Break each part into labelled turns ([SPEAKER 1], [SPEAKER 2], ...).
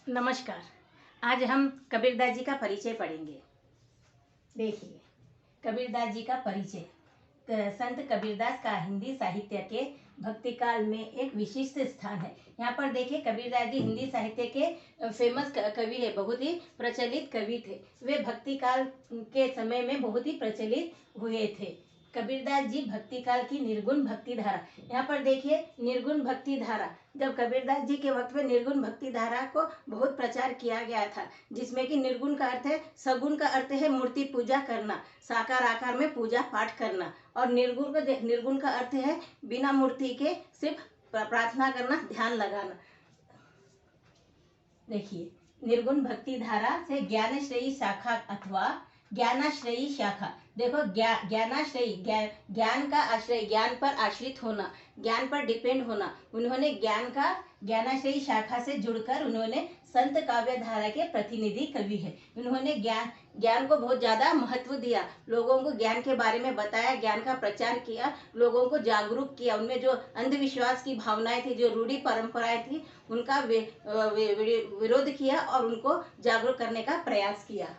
[SPEAKER 1] नमस्कार। आज हम कबीरदास जी का परिचय पढ़ेंगे। देखिए, कबीरदास जी का परिचय। संत कबीरदास का हिंदी साहित्य के भक्ति काल में एक विशिष्ट स्थान है। यहाँ पर देखिए, कबीरदास जी हिंदी साहित्य के फेमस कवि है, बहुत ही प्रचलित कवि थे। वे भक्ति काल के समय में बहुत ही प्रचलित हुए थे। कबीरदास जी भक्ति काल की निर्गुण भक्ति धारा। यहाँ पर देखिए, निर्गुण भक्ति धारा, जब कबीरदास जी के वक्त में निर्गुण भक्ति धारा को बहुत प्रचार किया गया था, जिसमें कि निर्गुण का अर्थ है, सगुण का अर्थ है मूर्ति पूजा करना, साकार आकार में पूजा पाठ करना, और निर्गुण का अर्थ है बिना मूर्ति के सिर्फ प्रार्थना करना, ध्यान लगाना। देखिए, निर्गुण भक्ति धारा से ज्ञानाश्रयी शाखा अथवा ज्ञानाश्रयी शाखा। देखो, ज्ञानाश्रयी, ज्ञान का आश्रय, ज्ञान पर आश्रित होना, ज्ञान पर डिपेंड होना। उन्होंने ज्ञानाश्रयी शाखा से जुड़कर उन्होंने संत काव्य धारा के प्रतिनिधि कवि है। उन्होंने ज्ञान को बहुत ज्यादा महत्व दिया, लोगों को ज्ञान के बारे में बताया, ज्ञान का प्रचार किया, लोगों को जागरूक किया। उनमें जो अंधविश्वास की भावनाएं थी, जो रूढ़ी परंपराएं थी, उनका विरोध किया और उनको जागरूक करने का प्रयास किया।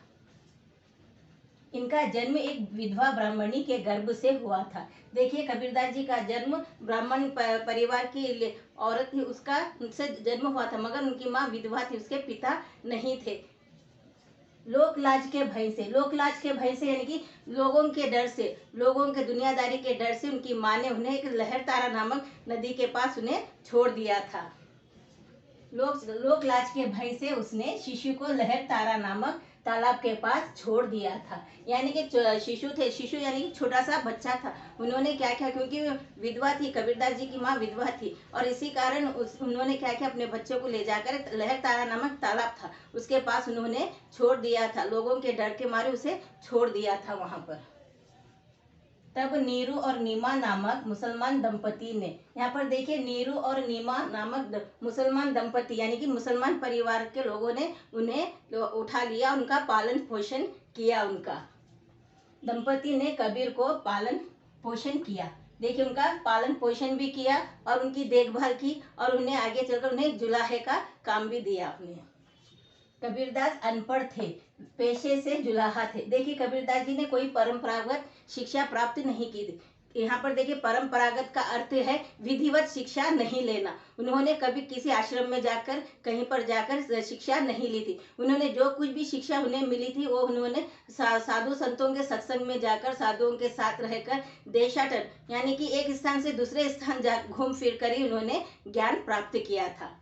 [SPEAKER 1] इनका जन्म एक विधवा ब्राह्मणी के गर्भ से हुआ था। देखिए, कबीरदास जी का जन्म ब्राह्मण परिवार की औरत थी, उनसे जन्म हुआ था, मगर उनकी माँ विधवा थी, उसके पिता नहीं थे। लोक लाज के भय से यानी कि लोगों के डर से, लोगों के दुनियादारी के डर से उनकी माँ ने उन्हें एक लहरतारा नामक नदी के पास उन्हें छोड़ दिया था। लोक लाज के भय से उसने शिशु को लहरतारा नामक तालाब के पास छोड़ दिया था। यानी कि शिशु यानी कि छोटा सा बच्चा था। उन्होंने क्या किया, क्योंकि विधवा थी, कबीरदास जी की माँ विधवा थी, और इसी कारण उन्होंने क्या किया, अपने बच्चों को ले जाकर लहरतारा नामक तालाब था, उसके पास उन्होंने छोड़ दिया था। लोगों के डर के मारे उसे छोड़ दिया था वहां पर। तब नीरू और नीमा नामक मुसलमान दंपति ने, यहाँ पर देखिए, नीरू और नीमा नामक मुसलमान दंपति यानी कि मुसलमान परिवार के लोगों ने उन्हें उठा लिया, उनका पालन पोषण किया। उनका दंपति ने कबीर को पालन पोषण किया। देखिए, उनका पालन पोषण भी किया और उनकी देखभाल की, और उन्हें आगे चलकर उन्हें जुलाहे का काम भी दिया आपने। कबीरदास अनपढ़ थे, पेशे से जुलाहा थे। देखिए, कबीरदास जी ने कोई परंपरागत शिक्षा प्राप्त नहीं की थी। यहाँ पर देखिए, परंपरागत का अर्थ है विधिवत शिक्षा नहीं लेना। उन्होंने कभी किसी आश्रम में जाकर, कहीं पर जाकर शिक्षा नहीं ली थी। उन्होंने जो कुछ भी शिक्षा उन्हें मिली थी, वो उन्होंने साधु संतों के सत्संग में जाकर, साधुओं के साथ रहकर, देशाटन यानी कि एक स्थान से दूसरे स्थान घूम फिर कर ही उन्होंने ज्ञान प्राप्त किया था।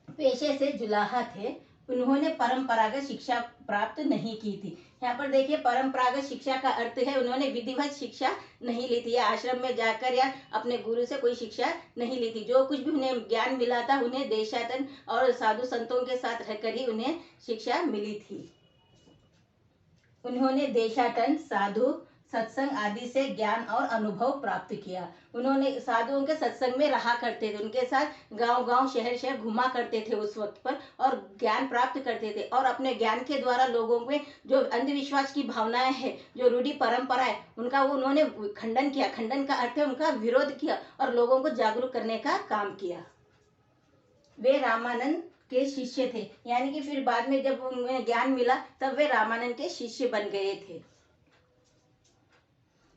[SPEAKER 1] पेशे से जुलाहा थे, उन्होंने परंपरागत शिक्षा प्राप्त नहीं की थी। यहाँ पर देखिए, परंपरागत शिक्षा का अर्थ है उन्होंने विधिवत शिक्षा नहीं ली थी, या आश्रम में जाकर या अपने गुरु से कोई शिक्षा नहीं ली थी। जो कुछ भी उन्हें ज्ञान मिला था, उन्हें देशाटन और साधु संतों के साथ रहकर ही उन्हें शिक्षा मिली थी। उन्होंने देशाटन, साधु सत्संग आदि से ज्ञान और अनुभव प्राप्त किया। उन्होंने साधुओं के सत्संग में रहा करते थे, उनके साथ गांव-गांव, शहर-शहर घुमा करते थे उस वक्त पर, और ज्ञान प्राप्त करते थे, और अपने ज्ञान के द्वारा लोगों में जो अंधविश्वास की भावनाएं हैं, जो रूढ़ी परंपरा है, उनका वो उन्होंने खंडन किया। खंडन का अर्थ है उनका विरोध किया और लोगों को जागरूक करने का काम किया। वे रामानंद के शिष्य थे, यानी कि फिर बाद में जब उन्हें ज्ञान मिला, तब वे रामानंद के शिष्य बन गए थे।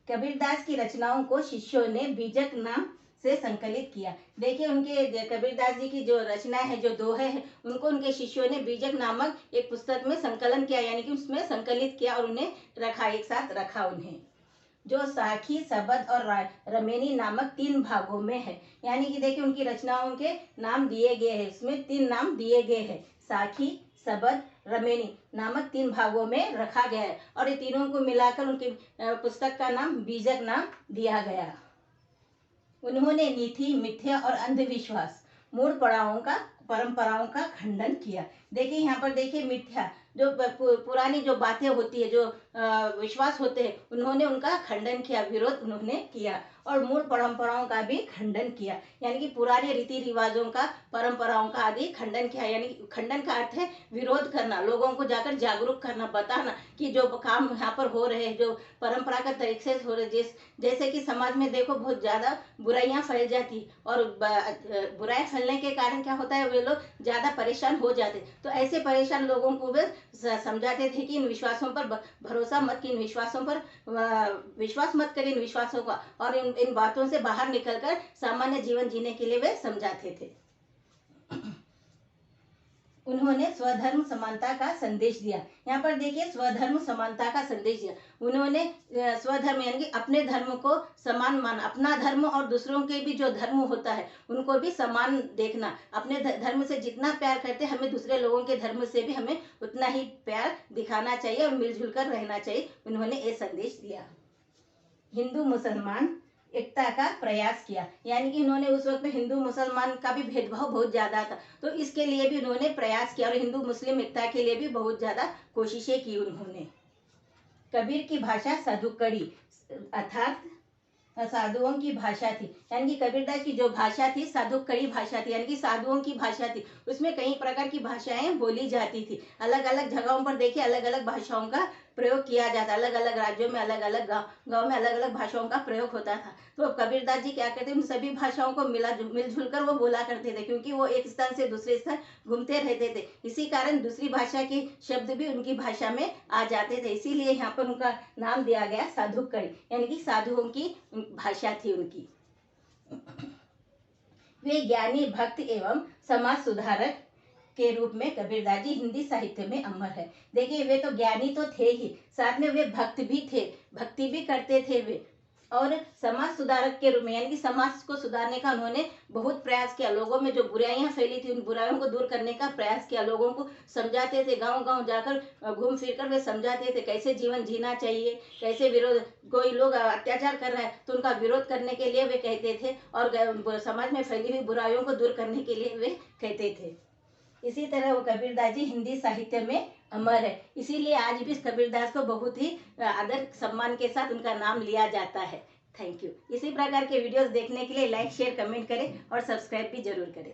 [SPEAKER 1] कबीरदास की रचनाओं को शिष्यों ने बीजक नाम से संकलित किया। देखिए, उनके कबीरदास जी की जो रचनाएं है, जो दोहे हैं, उनको उनके शिष्यों ने बीजक नामक एक पुस्तक में संकलन किया, यानी कि उसमें संकलित किया और उन्हें रखा, एक साथ रखा उन्हें, जो साखी, सबद और रमेनी नामक 3 भागों में है। यानी कि देखिए, उनकी रचनाओं के नाम दिए गए हैं, इसमें 3 नाम दिए गए हैं, साखी, सबद, रमेनी नामक 3 भागों में रखा गया है, और ये तीनों को मिलाकर उनकी पुस्तक का नाम बीजक नाम दिया गया। उन्होंने नीति, मिथ्या और अंधविश्वास, मूल परंपराओं का खंडन किया। देखिए, यहाँ पर देखिए, मिथ्या, जो पुरानी जो बातें होती है, जो विश्वास होते हैं, उन्होंने उनका खंडन किया, विरोध उन्होंने किया, और मूल परंपराओं का भी खंडन किया, यानी कि पुराने रीति रिवाजों का, परंपराओं का आदि खंडन किया। यानी कि खंडन का अर्थ है विरोध करना, लोगों को जाकर जागरूक करना, बताना कि जो काम यहाँ पर हो रहे हैं, जो परंपरागत तरीके से हो रहे, जैसे कि समाज में देखो बहुत ज्यादा बुराइयां फैल जाती, और बुराई फैलने के कारण क्या होता है, वे लोग ज़्यादा परेशान हो जाते। तो ऐसे परेशान लोगों को वे समझाते थे कि इन विश्वासों पर भरोसा मत की, इन विश्वासों पर विश्वास मत करें, इन विश्वासों का, और इन बातों से बाहर निकलकर सामान्य जीवन जीने के लिए वे समझाते थे। उन्होंने स्वधर्म समानता का संदेश दिया। यहाँ पर देखिए, स्वधर्म समानता का संदेश दिया। उन्होंने स्वधर्म यानी कि अपने धर्म को समान माना, अपना धर्म और दूसरों के भी जो धर्म होता है उनको भी समान देखना। अपने धर्म से जितना प्यार करते हैं, हमें दूसरे लोगों के धर्म से भी हमें उतना ही प्यार दिखाना चाहिए और मिलजुल कर रहना चाहिए। उन्होंने ये संदेश दिया। हिंदू मुसलमान एकता का प्रयास किया, यानी कि उन्होंने उस वक्त में हिंदू मुसलमान का भी भेदभाव बहुत ज्यादा था, तो इसके लिए भी उन्होंने प्रयास किया और हिंदू मुस्लिम एकता के लिए भी बहुत ज्यादा कोशिशें की उन्होंने। कबीर की भाषा साधुकड़ी अर्थात साधुओं की भाषा थी, यानी कि कबीरदास की जो भाषा थी साधुकड़ी भाषा थी, यानी कि साधुओं की भाषा थी। उसमें कई प्रकार की भाषाएं बोली जाती थी। अलग अलग जगहों पर देखिए अलग अलग भाषाओं का प्रयोग किया जाता, अलग अलग राज्यों में अलग अलग गाँव में अलग अलग भाषाओं का प्रयोग होता था। तो कबीरदास जी क्या करते, उन सभी भाषाओं को मिलजुल कर वो बोला करते थे, क्योंकि वो एक स्थान से दूसरे स्थान घूमते रहते थे। इसी कारण दूसरी भाषा के शब्द भी उनकी भाषा में आ जाते थे, इसीलिए यहाँ पर उनका नाम दिया गया साधुकड़ी, यानी कि साधुओं की भाषा थी उनकी। वे ज्ञानी, भक्त एवं समाज सुधारक के रूप में कबीरदास जी हिंदी साहित्य में अमर है। देखिए, वे तो ज्ञानी तो थे ही, साथ में वे भक्त भी थे, भक्ति भी करते थे वे, और समाज सुधारक के रूप में, यानी कि समाज को सुधारने का उन्होंने बहुत प्रयास किया। लोगों में जो बुराइयां फैली थी उन बुराइयों को दूर करने का प्रयास किया, लोगों को समझाते थे, गांव गांव जाकर घूम फिर कर वे समझाते थे कैसे जीवन जीना चाहिए, कैसे विरोध, कोई लोग अत्याचार कर रहा है तो उनका विरोध करने के लिए वे कहते थे, और समाज में फैली हुई बुराइयों को दूर करने के लिए वे कहते थे। इसी तरह वो कबीरदास जी हिंदी साहित्य में अमर है, इसीलिए आज भी कबीरदास को बहुत ही आदर सम्मान के साथ उनका नाम लिया जाता है। Thank you. इसी प्रकार के वीडियोस देखने के लिए लाइक, शेयर, कमेंट करें और सब्सक्राइब भी जरूर करें।